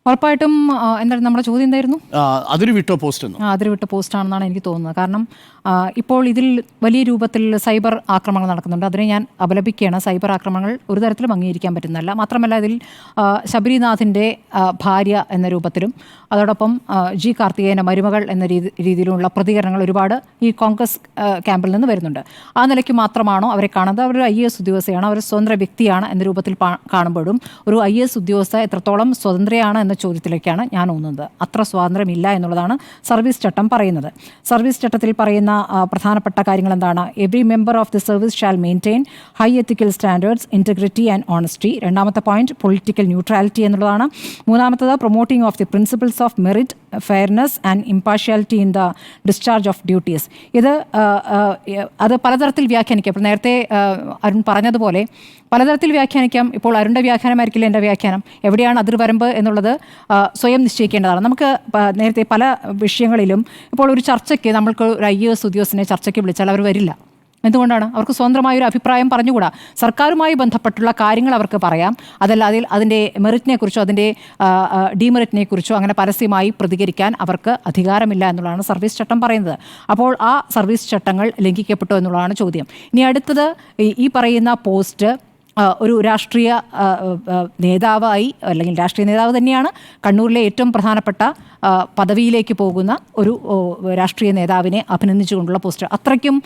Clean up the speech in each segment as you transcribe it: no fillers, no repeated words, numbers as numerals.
ഉറപ്പായിട്ടും എന്താണ് നമ്മുടെ ചോദ്യം എന്തായിരുന്നു? അതിര് വിട്ട പോസ്റ്റാണെന്നാണ് എനിക്ക് തോന്നുന്നത്. കാരണം ഇപ്പോൾ ഇതിൽ വലിയ രൂപത്തിൽ സൈബർ ആക്രമണങ്ങൾ നടക്കുന്നുണ്ട്. അതിനെ ഞാൻ അപലപിക്കുകയാണ്. സൈബർ ആക്രമണങ്ങൾ ഒരു തരത്തിലും അംഗീകരിക്കാൻ പറ്റുന്നതല്ല. മാത്രമല്ല ഇതിൽ ശബരിനാഥിൻ്റെ ഭാര്യ എന്ന രൂപത്തിലും അതോടൊപ്പം ജി കാർത്തികേയൻ്റെ മരുമകൾ എന്ന രീതിയിലുള്ള പ്രതികരണങ്ങൾ ഒരുപാട് ഈ കോൺഗ്രസ് ക്യാമ്പിൽ നിന്ന് വരുന്നുണ്ട്. ആ നിലയ്ക്ക് മാത്രമാണോ അവരെ കാണുന്നത്? അവരൊരു IAS ഉദ്യോഗസ്ഥയാണ്, അവർ സ്വതന്ത്ര വ്യക്തിയാണ് എന്ന രൂപത്തിൽ കാണുമ്പോഴും ഒരു IAS ഉദ്യോഗസ്ഥ എത്രത്തോളം സ്വതന്ത്രയാണ് എന്ന ചോദ്യത്തിലേക്കാണ് ഞാൻ ഊന്നുന്നത്. അത്ര സ്വാതന്ത്ര്യമില്ല എന്നുള്ളതാണ് സർവീസ് ചട്ടം പറയുന്നത്. സർവീസ് ചട്ടത്തിൽ പറയുന്ന പ്രധാനപ്പെട്ട കാര്യങ്ങൾ എന്താണ്? Every member of the service shall maintain high ethical standards, integrity and honesty. രണ്ടാമത്തെ പോയിന്റ് പൊളിറ്റിക്കൽ ന്യൂട്രാലിറ്റി എന്നുള്ളതാണ്. മൂന്നാമത്തത് promoting of the principles of merit, fairness and impartiality in the discharge of duties. അത് പലതരത്തിൽ വ്യാഖ്യാനിക്കാം. ഇപ്പോൾ നേരത്തെ അരുൺ പറഞ്ഞതുപോലെ പലതരത്തിൽ വ്യാഖ്യാനിക്കാം. ഇപ്പോൾ അരുണിൻ്റെ വ്യാഖ്യാനമായിരിക്കില്ല എൻ്റെ വ്യാഖ്യാനം. എവിടെയാണ് അതിർവരമ്പ് എന്നുള്ളത് സ്വയം നിശ്ചയിക്കേണ്ടതാണ്. നമുക്ക് നേരത്തെ പല വിഷയങ്ങളിലും ഇപ്പോൾ ഒരു ചർച്ചയ്ക്ക് നമ്മൾക്ക് ഒരു IAS ഉദ്യോഗസ്ഥനെ ചർച്ചയ്ക്ക് വിളിച്ചാൽ അവർ വരില്ല. എന്തുകൊണ്ടാണ്? അവർക്ക് സ്വതന്ത്രമായൊരു അഭിപ്രായം പറഞ്ഞുകൂടാ. സർക്കാരുമായി ബന്ധപ്പെട്ടുള്ള കാര്യങ്ങൾ അവർക്ക് പറയാം. അതല്ലാതെ അതിൻ്റെ മെറിറ്റിനെ കുറിച്ചോ അതിൻ്റെ ഡീമെറിറ്റിനെ കുറിച്ചോ അങ്ങനെ പരസ്യമായി പ്രതികരിക്കാൻ അവർക്ക് അധികാരമില്ല എന്നുള്ളതാണ് സർവീസ് ചട്ടം പറയുന്നത്. അപ്പോൾ ആ സർവീസ് ചട്ടങ്ങൾ ലംഘിക്കപ്പെട്ടോ എന്നുള്ളതാണ് ചോദ്യം. ഇനി അടുത്തത് ഈ പറയുന്ന പോസ്റ്റ് ഒരു രാഷ്ട്രീയ നേതാവായി, അല്ലെങ്കിൽ രാഷ്ട്രീയ നേതാവ് തന്നെയാണ്, കണ്ണൂരിലെ ഏറ്റവും പ്രധാനപ്പെട്ട പദവിയിലേക്ക് പോകുന്ന ഒരു രാഷ്ട്രീയ നേതാവിനെ അഭിനന്ദിച്ചുകൊണ്ടുള്ള പോസ്റ്റ്. അത്രയ്ക്കും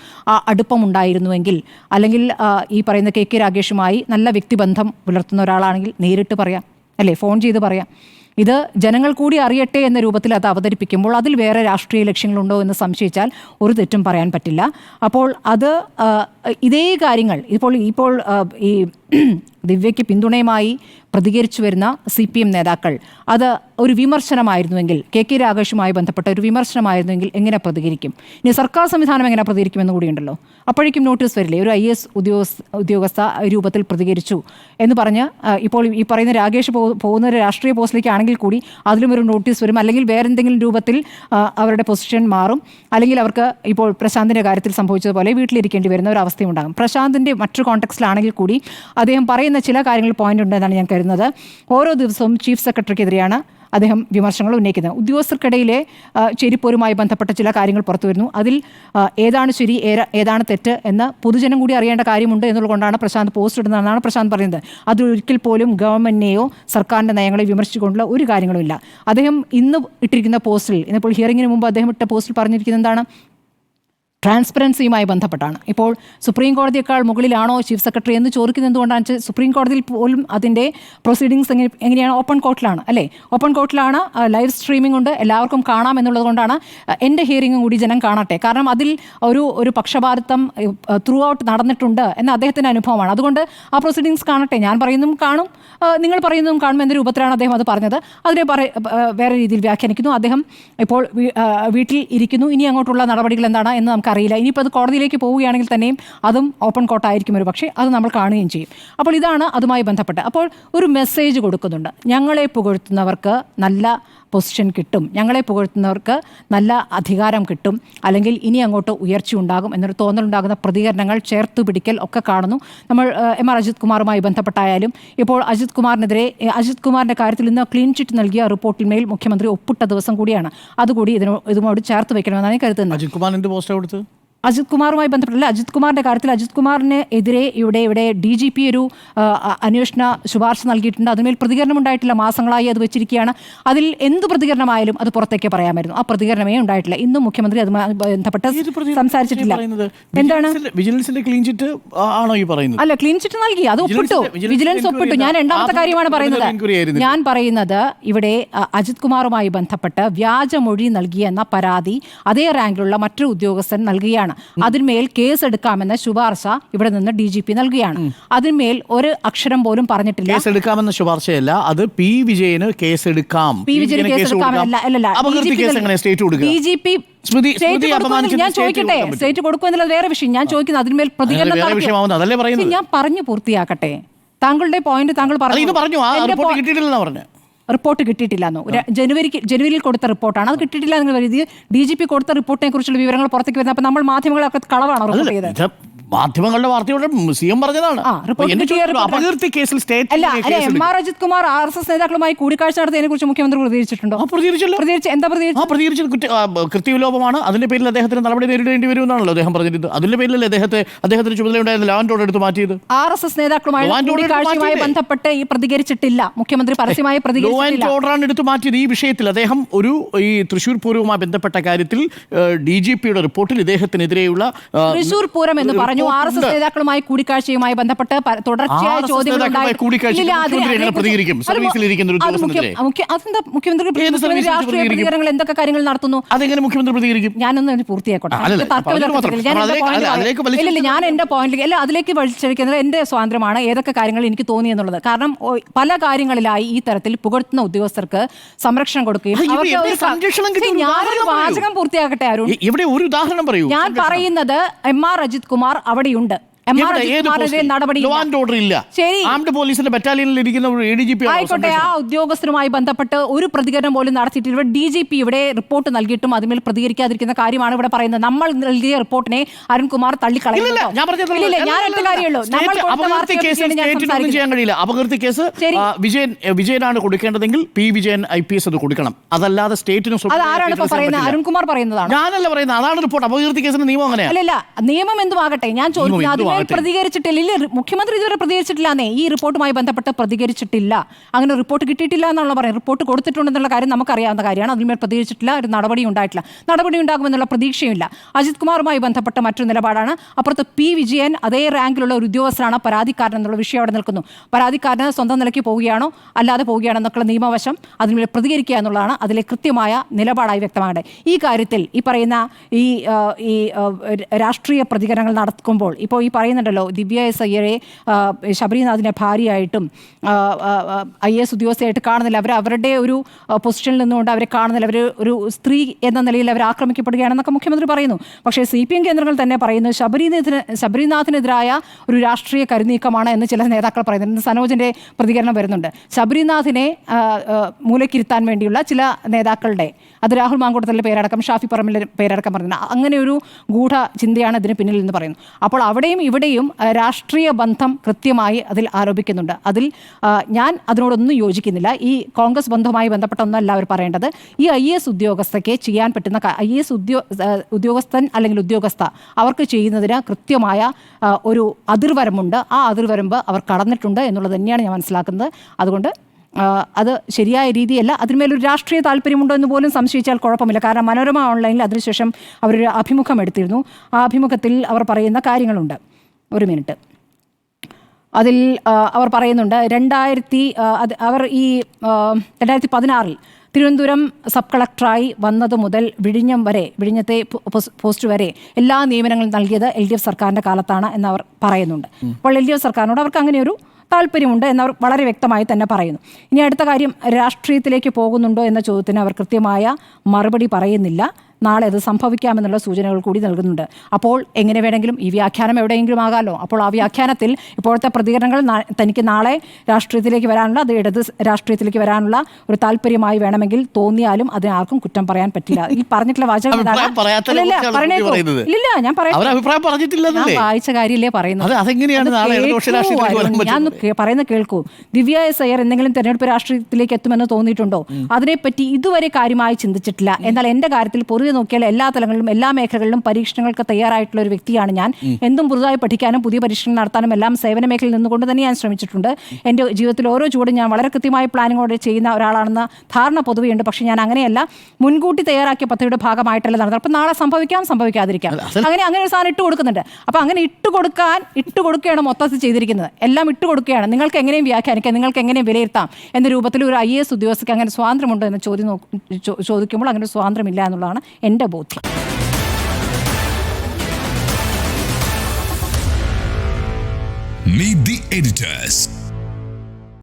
അടുപ്പമുണ്ടായിരുന്നുവെങ്കിൽ, അല്ലെങ്കിൽ ഈ പറയുന്ന KK രാഗേഷുമായി നല്ല വ്യക്തിബന്ധം പുലർത്തുന്ന ഒരാളാണെങ്കിൽ നേരിട്ട് പറയാം, അല്ലേ? ഫോൺ ചെയ്ത് പറയാം. ഇത് ജനങ്ങൾ കൂടി അറിയട്ടെ എന്ന രൂപത്തിൽ അത് അവതരിപ്പിക്കുമ്പോൾ അതിൽ വേറെ രാഷ്ട്രീയ ലക്ഷ്യങ്ങളുണ്ടോ എന്ന് സംശയിച്ചാൽ ഒരു തെറ്റും പറയാൻ പറ്റില്ല. അപ്പോൾ അത് ഇതേ കാര്യങ്ങൾ ഇപ്പോൾ ഈ ദിവ്യയ്ക്ക് പിന്തുണയുമായി പ്രതികരിച്ചു വരുന്ന CPM നേതാക്കൾ അത് ഒരു വിമർശനമായിരുന്നുവെങ്കിൽ, KK രാഗേഷുമായി ബന്ധപ്പെട്ട ഒരു വിമർശനമായിരുന്നുവെങ്കിൽ എങ്ങനെ പ്രതികരിക്കും? ഇനി സർക്കാർ സംവിധാനം എങ്ങനെ പ്രതികരിക്കുമെന്ന് കൂടിയുണ്ടല്ലോ. അപ്പോഴേക്കും നോട്ടീസ് വരില്ലേ? ഒരു IAS ഉദ്യോഗസ്ഥ രൂപത്തിൽ പ്രതികരിച്ചു എന്ന് പറഞ്ഞ് ഇപ്പോൾ ഈ പറയുന്ന രാഗേഷ് പോകുന്ന ഒരു രാഷ്ട്രീയ പോസ്റ്റിലേക്കാണെങ്കിൽ കൂടി അതിലും ഒരു നോട്ടീസ് വരും. അല്ലെങ്കിൽ വേറെന്തെങ്കിലും രൂപത്തിൽ അവരുടെ പൊസിഷൻ മാറും. അല്ലെങ്കിൽ അവർക്ക് ഇപ്പോൾ പ്രശാന്തിൻ്റെ കാര്യത്തിൽ സംഭവിച്ചതുപോലെ വീട്ടിലിരിക്കേണ്ടി വരുന്ന ഒരു അവസ്ഥയുണ്ടാകും. പ്രശാന്തിൻ്റെ മറ്റൊരു കോണ്ടെക്സ്റ്റിലാണെങ്കിൽ കൂടി അദ്ദേഹം പറയുന്ന ചില കാര്യങ്ങൾ പോയിന്റ് ഉണ്ടെന്നാണ് ഞാൻ കരുതുന്നത്. ഓരോ ദിവസവും ചീഫ് സെക്രട്ടറിക്കെതിരെയാണ് അദ്ദേഹം വിമർശനങ്ങൾ ഉന്നയിക്കുന്നത്. ഉദ്യോഗസ്ഥർക്കിടയിലെ ചെരിപ്പോരുമായി ബന്ധപ്പെട്ട ചില കാര്യങ്ങൾ പുറത്തു വരുന്നു. അതിൽ ഏതാണ് ശരി, ഏതാണ് തെറ്റ് എന്ന് പൊതുജനം കൂടി അറിയേണ്ട കാര്യമുണ്ട് എന്നുള്ളതുകൊണ്ടാണ് പ്രശാന്ത് പോസ്റ്റ് ഇടുന്നതെന്നാണ് പ്രശാന്ത് പറയുന്നത്. അതിലൊരിക്കൽ പോലും ഗവൺമെൻറ്റിനെയോ സർക്കാരിൻ്റെ നയങ്ങളെ വിമർശിച്ചുകൊണ്ടുള്ള ഒരു കാര്യങ്ങളുമില്ല. അദ്ദേഹം ഇന്ന് ഇട്ടിരിക്കുന്ന പോസ്റ്റിൽ, ഇന്നിപ്പോൾ ഹിയറിങ്ങിന് മുമ്പ് അദ്ദേഹം ഇട്ട പോസ്റ്റിൽ പറഞ്ഞിരിക്കുന്നത് എന്താണ്? ട്രാൻസ്പെറൻസിയുമായി ബന്ധപ്പെട്ടാണ്. ഇപ്പോൾ സുപ്രീം കോടതിയേക്കാൾ മുകളിലാണോ ചീഫ് സെക്രട്ടറി എന്ന് ചോദിക്കുന്നത് എന്തുകൊണ്ടാണ്? സുപ്രീം കോടതിയിൽ പോലും അതിൻ്റെ പ്രൊസീഡിങ്സ് എങ്ങനെയാണ്? ഓപ്പൺ കോർട്ടിലാണ്, അല്ലേ? ഓപ്പൺ കോർട്ടിലാണ്, ലൈവ് സ്ട്രീമിംഗ് ഉണ്ട്, എല്ലാവർക്കും കാണാം എന്നുള്ളത് കൊണ്ടാണ് എൻ്റെ ഹിയറിങ്ങും കൂടി ജനം കാണട്ടെ. കാരണം അതിൽ ഒരു പക്ഷപാതിത്വം ത്രൂ ഔട്ട് നടന്നിട്ടുണ്ട് എന്ന അദ്ദേഹത്തിൻ്റെ അനുഭവമാണ്. അതുകൊണ്ട് ആ പ്രൊസീഡിങ്സ് കാണട്ടെ. ഞാൻ പറയുന്നതും കാണും, നിങ്ങൾ പറയുന്നതും കാണും എന്ന രൂപത്തിലാണ് അദ്ദേഹം അത് പറഞ്ഞത്. അതിനെ വേറെ രീതിയിൽ വ്യാഖ്യാനിക്കുന്നു. അദ്ദേഹം ഇപ്പോൾ വീട്ടിൽ ഇരിക്കുന്നു. ഇനി അങ്ങോട്ടുള്ള നടപടികൾ എന്താണ് എന്ന് നമുക്കറിയില്ല. ഇനിയിപ്പോൾ അത് കോടതിയിലേക്ക് പോവുകയാണെങ്കിൽ തന്നെയും അതും ഓപ്പൺ കോർട്ടായിരിക്കും ഒരു പക്ഷേ, അത് നമ്മൾ കാണുകയും ചെയ്യും. അപ്പോൾ ഇതാണ് അതുമായി ബന്ധപ്പെട്ട്. അപ്പോൾ ഒരു മെസ്സേജ് കൊടുക്കുന്നുണ്ട്. ഞങ്ങളെ പുകഴ്ത്തുന്നവർക്ക് നല്ല പൊസിഷൻ കിട്ടും, ഞങ്ങളെ പുകഴ്ത്തുന്നവർക്ക് നല്ല അധികാരം കിട്ടും, അല്ലെങ്കിൽ ഇനി അങ്ങോട്ട് ഉയർച്ച ഉണ്ടാകും എന്നൊരു തോന്നലുണ്ടാകുന്ന പ്രതികരണങ്ങൾ, ചേർത്ത് പിടിക്കൽ ഒക്കെ കാണുന്നു. നമ്മൾ MR അജിത് കുമാറുമായി ബന്ധപ്പെട്ടായാലും ഇപ്പോൾ അജിത് കുമാറിൻ്റെ കാര്യത്തിൽ ഇന്ന് ക്ലീൻ ചിറ്റ് നൽകിയ റിപ്പോർട്ടിന്മേൽ മുഖ്യമന്ത്രി ഒപ്പിട്ട ദിവസം കൂടിയാണ്. അതുകൂടി ഇതുമോട് ചേർത്ത് വെക്കണമെന്നാണ് കരുതുന്നത്. അജിത് കുമാറുമായി ബന്ധപ്പെട്ടല്ല, അജിത് കുമാറിൻ്റെ കാര്യത്തിൽ അജിത് കുമാറിന് എതിരെ ഇവിടെ DGP ഒരു അന്വേഷണ ശുപാർശ നൽകിയിട്ടുണ്ട്. അതിന്മേൽ പ്രതികരണം ഉണ്ടായിട്ടില്ല. മാസങ്ങളായി അത് വെച്ചിരിക്കുകയാണ്. അതിൽ എന്ത് പ്രതികരണമായാലും അത് പുറത്തേക്ക് പറയാമായിരുന്നു. ആ പ്രതികരണമേ ഉണ്ടായിട്ടില്ല. ഇന്നും മുഖ്യമന്ത്രി അതുമായി ബന്ധപ്പെട്ട് സംസാരിച്ചിട്ടില്ല. എന്താണ് വിജിലൻസിന്റെ ക്ലീൻ ചിറ്റ് ആണോ ഈ പറയുന്നത്? അല്ല, ക്ലീൻ ചിറ്റ് നൽകി, അത് ഒപ്പിട്ടു, വിജിലൻസ് ഒപ്പിട്ടു. ഞാൻ രണ്ടാമത്തെ കാര്യമാണ് പറയുന്നത്. ഞാൻ പറയുന്നത് ഇവിടെ അജിത് കുമാറുമായി ബന്ധപ്പെട്ട് വ്യാജമൊഴി നൽകിയെന്ന പരാതി അതേ റാങ്കിലുള്ള മറ്റൊരു ഉദ്യോഗസ്ഥൻ നൽകുകയാണ്. അതിന്മേൽ കേസ് എടുക്കാമെന്ന ശുപാർശ ഇവിടെ നിന്ന് DGP നൽകുകയാണ്. അതിന്മേൽ ഒരു അക്ഷരം പോലും പറഞ്ഞിട്ടില്ല. കേസ് എടുക്കാമെന്ന ശുപാർശയല്ല, അത് P. വിജയന് കേസ് എടുക്കാം. DGP ഞാൻ ചോദിക്കട്ടെ, സ്റ്റേറ്റ് കൊടുക്കുമെന്നുള്ളത് വേറെ വിഷയം. ഞാൻ ചോദിക്കുന്നത് അതിന്മേൽ പ്രതികരണം ഞാൻ പറഞ്ഞു പൂർത്തിയാക്കട്ടെ. താങ്കളുടെ പോയിന്റ് താങ്കൾ പറഞ്ഞു. റിപ്പോർട്ട് കിട്ടിയിട്ടില്ലെന്നോ? ജനുവരിയിൽ കൊടുത്ത റിപ്പോർട്ടാണ്, അത് കിട്ടിയിട്ടില്ല. നിങ്ങൾ DGP കൊടുത്ത റിപ്പോർട്ടിനെ കുറിച്ചുള്ള വിവരങ്ങൾ പുറത്തേക്ക് വരുന്നത്. അപ്പോൾ നമ്മൾ മാധ്യമങ്ങളൊക്കെ കളവാണോ റിപ്പോർട്ട് ചെയ്തത്? മാധ്യമങ്ങളുടെ വാർത്തയോടെ CM പറഞ്ഞതാണ്. അപകീർത്തി കേസിൽ MR അജിത് കുമാർ RSS നേതാക്കളുമായി കൂടിക്കാഴ്ച നടത്തിയതിനെ കുറിച്ച് മുഖ്യമന്ത്രി പ്രതികരിച്ചിട്ടുണ്ടോ? എന്താ കൃത്യവിലോപമാണ്, അതിന്റെ പേരിൽ അദ്ദേഹത്തിന് നടപടി നേരിടേണ്ടി വരുമെന്നാണല്ലോ അദ്ദേഹം പറഞ്ഞിരുന്നത്. അതിന്റെ പേരിലല്ലേ അദ്ദേഹത്തിന് ചുമതലയുണ്ടായിരുന്ന ലാൻഡ് ഓർഡർ എടുത്ത് മാറ്റിയത്. RSS നേതാക്കളുമായി കൂടിക്കാഴ്ചയുമായി ബന്ധപ്പെട്ട് ഈ പ്രതികരിച്ചിട്ടില്ല മുഖ്യമന്ത്രി, പരസ്യമായി പ്രതികരിച്ചിട്ടില്ല. ഓർഡറാണ് എടുത്ത് മാറ്റിയത്. ഈ വിഷയത്തിൽ അദ്ദേഹം ഈ തൃശ്ശൂർ പൂരവുമായി ബന്ധപ്പെട്ട കാര്യത്തിൽ DGPയുടെ റിപ്പോർട്ടിൽ ഇദ്ദേഹത്തിനെതിരെയുള്ള തൃശ്ശൂർ പൂരം എന്ന് പറഞ്ഞു. RSS നേതാക്കളുമായി കൂടിക്കാഴ്ചയുമായി ബന്ധപ്പെട്ട് തുടർച്ചയായ ചോദ്യങ്ങൾ രാഷ്ട്രീയ പ്രതികരണങ്ങൾ എന്തൊക്കെ കാര്യങ്ങൾ നടത്തുന്നു, അതെങ്ങനെ മുഖ്യമന്ത്രി പ്രതികരിക്കും? ഞാനൊന്ന് പൂർത്തിയാക്കട്ടെ. ഞാൻ എന്റെ പോയിന്റിലേക്ക് അതിലേക്ക് വലിച്ചഴിക്കുന്നത് എന്റെ സ്വാതന്ത്ര്യമാണ്, ഏതൊക്കെ കാര്യങ്ങൾ എനിക്ക് തോന്നി എന്നുള്ളത്. കാരണം പല കാര്യങ്ങളിലായി ഈ തരത്തിൽ പുകഴ്ത്തുന്ന ഉദ്യോഗസ്ഥർക്ക് സംരക്ഷണം കൊടുക്കുകയും ഞാനൊരു വാചകം പൂർത്തിയാക്കട്ടെ അരുൺ. ഞാൻ പറയുന്നത് MR അജിത് കുമാർ അവിടെയുണ്ട്. ആയിക്കോട്ടെ, ആ ഉദ്യോഗസ്ഥരുമായി ബന്ധപ്പെട്ട് ഒരു പ്രതികരണം പോലും നടത്തിയിട്ടില്ല. DGP ഇവിടെ റിപ്പോർട്ട് നൽകിയിട്ടും അതിന്മേൽ പ്രതികരിക്കാതിരിക്കുന്ന കാര്യമാണ് ഇവിടെ പറയുന്നത്. നമ്മൾ നൽകിയ റിപ്പോർട്ടിനെ അരുൺകുമാർ തള്ളിക്കളയുന്നു. അപകീർത്തി കേസ് വിജയനാണ് കൊടുക്കേണ്ടതെങ്കിൽ P.വിജയൻ IPS അത് കൊടുക്കണം. അതല്ലാതെ സ്റ്റേറ്റിന് അരുൺകുമാർ പറയുന്നതാണ്, ഞാനല്ല പറയുന്നത്. അതാണ് റിപ്പോർട്ട്. അപകീർത്തി കേസിന്റെ നിയമം അങ്ങനെയാണ്. അല്ലല്ല, നിയമം എന്തുമാകട്ടെ, ഞാൻ ചോദിക്കുന്നത് പ്രതികരിച്ചിട്ടില്ല. മുഖ്യമന്ത്രി ഇതുവരെ പ്രതികരിച്ചിട്ടില്ലാന്നേ. ഈ റിപ്പോർട്ടുമായി ബന്ധപ്പെട്ട് പ്രതികരിച്ചിട്ടില്ല. അങ്ങനെ റിപ്പോർട്ട് കിട്ടിയിട്ടില്ല എന്നുള്ള പറയുന്നത്. റിപ്പോർട്ട് കൊടുത്തിട്ടുണ്ടെന്നുള്ള കാര്യം നമുക്കറിയാവുന്ന കാര്യമാണ്. അതിന്മേൽ പ്രതികരിച്ചിട്ടില്ല, ഒരു നടപടി ഉണ്ടായിട്ടില്ല. നടപടി ഉണ്ടാകുമെന്നുള്ള പ്രതീക്ഷയുമില്ല. അജിത് കുമാറുമായി ബന്ധപ്പെട്ട മറ്റൊരു നിലപാടാണ്. അപ്പുറത്ത് P.വിജയൻ അതേ റാങ്കിലുള്ള ഒരു ഉദ്യോഗസ്ഥരാണ് പരാതിക്കാരൻ എന്നുള്ള വിഷയം അവിടെ നിൽക്കുന്നു. പരാതിക്കാരന് സ്വന്തം നിലയ്ക്ക് പോവുകയാണോ അല്ലാതെ പോവുകയാണെന്നൊക്കെയുള്ള നിയമവശം അതിന്മേൽ പ്രതികരിക്കുക എന്നുള്ളതാണ് അതിലെ കൃത്യമായ നിലപാടായി വ്യക്തമാകട്ടെ. ഈ കാര്യത്തിൽ ഈ പറയുന്ന ഈ രാഷ്ട്രീയ പ്രതികരണങ്ങൾ നടക്കുമ്പോൾ ഇപ്പോൾ ഈ പറയുന്നുണ്ടല്ലോ, ദിവ്യ എസ് അയ്യരെ ശബരിനാഥിനെ ഭാര്യയായിട്ടും IAS ഉദ്യോഗസ്ഥയായിട്ട് കാണുന്നില്ല, അവരുടെ ഒരു പൊസിഷനിൽ നിന്നുകൊണ്ട് അവരെ കാണുന്നില്ല, അവർ ഒരു സ്ത്രീ എന്ന നിലയിൽ അവർ ആക്രമിക്കപ്പെടുകയാണെന്നൊക്കെ മുഖ്യമന്ത്രി പറയുന്നു. പക്ഷേ CPM കേന്ദ്രങ്ങൾ തന്നെ പറയുന്നു ശബരിനാഥിനെതിരായ ഒരു രാഷ്ട്രീയ കരുനീക്കമാണ് എന്ന് ചില നേതാക്കൾ പറയുന്നുണ്ട്. സനോജിൻ്റെ പ്രതികരണം വരുന്നുണ്ട്. ശബരിനാഥിനെ മൂലക്കിരുത്താൻ വേണ്ടിയുള്ള ചില നേതാക്കളുടെ, അത് രാഹുൽ മാങ്കൂട്ടത്തിലെ പേരടക്കം ഷാഫി പറമ്പിലിൻ്റെ പേരടക്കം പറയുന്നത്, അങ്ങനെ ഒരു ഗൂഢ ചിന്തയാണ് ഇതിന് പിന്നിൽ എന്ന് പറയുന്നു. അപ്പോൾ അവിടെയും ഇവിടെയും രാഷ്ട്രീയ ബന്ധം കൃത്യമായി അതിൽ ആരോപിക്കുന്നുണ്ട്. അതിൽ ഞാൻ അതിനോടൊന്നും യോജിക്കുന്നില്ല. ഈ കോൺഗ്രസ് ബന്ധവുമായി ബന്ധപ്പെട്ട ഒന്നല്ല അവർ പറയേണ്ടത്. ഈ IAS ഉദ്യോഗസ്ഥയ്ക്ക് ചെയ്യാൻ പറ്റുന്ന IAS ഉദ്യോഗസ്ഥൻ അല്ലെങ്കിൽ ഉദ്യോഗസ്ഥ അവർക്ക് ചെയ്യുന്നതിന് കൃത്യമായ ഒരു അതിർവരമ്പുണ്ട്. ആ അതിർവരമ്പ് അവർ കടന്നിട്ടുണ്ട് എന്നുള്ളത് തന്നെയാണ് ഞാൻ മനസ്സിലാക്കുന്നത്. അതുകൊണ്ട് അത് ശരിയായ രീതിയല്ല. അതിന്മേലൊരു രാഷ്ട്രീയ താല്പര്യമുണ്ടോ എന്ന് പോലും സംശയിച്ചാൽ കുഴപ്പമില്ല. കാരണം മനോരമ ഓൺലൈനിൽ അതിനുശേഷം അവരൊരു അഭിമുഖം എടുത്തിരുന്നു. ആ അഭിമുഖത്തിൽ അവർ പറയുന്ന കാര്യങ്ങളുണ്ട്. ഒരു മിനിറ്റ്. അതിൽ അവർ പറയുന്നുണ്ട്, 2016 തിരുവനന്തപുരം സബ് കളക്ടറായി വന്നത് മുതൽ വിഴിഞ്ഞത്തെ പോസ്റ്റ് വരെ എല്ലാ നിയമനങ്ങളും നൽകിയത് LDF സർക്കാരിൻ്റെ കാലത്താണ് എന്നവർ പറയുന്നുണ്ട്. അപ്പോൾ LDF സർക്കാരിനോട് അവർക്ക് അങ്ങനെയൊരു താല്പര്യമുണ്ട് എന്നവർ വളരെ വ്യക്തമായി തന്നെ പറയുന്നു. ഇനി അടുത്ത കാര്യം, രാഷ്ട്രീയത്തിലേക്ക് പോകുന്നുണ്ടോ എന്ന ചോദ്യത്തിന് അവർ കൃത്യമായ മറുപടി പറയുന്നില്ല. നാളെ അത് സംഭവിക്കാമെന്നുള്ള സൂചനകൾ കൂടി നൽകുന്നുണ്ട്. അപ്പോൾ എങ്ങനെ വേണമെങ്കിലും ഈ വ്യാഖ്യാനം എവിടെയെങ്കിലും ആകാമല്ലോ. അപ്പോൾ ആ വ്യാഖ്യാനത്തിൽ ഇപ്പോഴത്തെ പ്രതികരണങ്ങൾ തനിക്ക് നാളെ രാഷ്ട്രീയത്തിലേക്ക് വരാനുള്ള, അത് ഇടത് രാഷ്ട്രീയത്തിലേക്ക് വരാനുള്ള ഒരു താല്പര്യമായി വേണമെങ്കിൽ തോന്നിയാലും അതിന് ആർക്കും കുറ്റം പറയാൻ പറ്റില്ല. ഈ പറഞ്ഞിട്ടുള്ള വാചകം ഇല്ല, ഞാൻ വായിച്ച കാര്യമില്ലേ പറയുന്നത്. ഞാൻ പറയുന്ന കേൾക്കൂ. ദിവ്യ എസ് അയ്യർ എന്തെങ്കിലും തെരഞ്ഞെടുപ്പ് രാഷ്ട്രീയത്തിലേക്ക് എത്തുമെന്ന് തോന്നിയിട്ടുണ്ടോ? അതിനെപ്പറ്റി ഇതുവരെ കാര്യമായി ചിന്തിച്ചിട്ടില്ല. എന്നാൽ എൻ്റെ കാര്യത്തിൽ നോക്കിയാൽ എല്ലാ തലങ്ങളിലും എല്ലാ മേഖലകളിലും പരീക്ഷണങ്ങൾക്ക് തയ്യാറായിട്ടുള്ള ഒരു വ്യക്തിയാണ് ഞാൻ. എന്തും പുതുതായി പഠിക്കാനും പുതിയ പരീക്ഷണങ്ങൾ നടത്താനും എല്ലാം സേവന മേഖലയിൽ നിന്നുകൊണ്ട് തന്നെ ഞാൻ ശ്രമിച്ചിട്ടുണ്ട്. എൻ്റെ ജീവിതത്തിൽ ഓരോ ചൂടും ഞാൻ വളരെ കൃത്യമായി പ്ലാനിങ്ങോടെ ചെയ്യുന്ന ഒരാളാണെന്ന ധാരണ പൊതുവെയുണ്ട്. പക്ഷേ ഞാൻ അങ്ങനെയല്ല, മുൻകൂട്ടി തയ്യാറാക്കിയ പദ്ധതിയുടെ ഭാഗമായിട്ടല്ല നടന്നത്. അപ്പം നാളെ സംഭവിക്കാതിരിക്കാം. അങ്ങനെ ഒരു സാധനം ഇട്ട് കൊടുക്കുന്നുണ്ട്. അപ്പം അങ്ങനെ ഇട്ട് കൊടുക്കുകയാണ് മൊത്തത്തിൽ ചെയ്തിരിക്കുന്നത്. എല്ലാം ഇട്ട് കൊടുക്കുകയാണ്. നിങ്ങൾക്ക് എങ്ങനെയും വ്യാഖ്യാനിക്കാം, നിങ്ങൾക്ക് എങ്ങനെയും വിലയിരുത്താം എന്ന രൂപത്തിൽ ഒരു IAS ഉദ്യോഗസ്ഥർക്ക് അങ്ങനെ സ്വാതന്ത്ര്യമുണ്ടോ എന്ന് ചോദിക്കുമ്പോൾ അങ്ങനെ ഒരു സ്വാതന്ത്ര്യമില്ല എന്നുള്ളതാണ് എൻ്റെ ബോധ്യം. Meet the editors.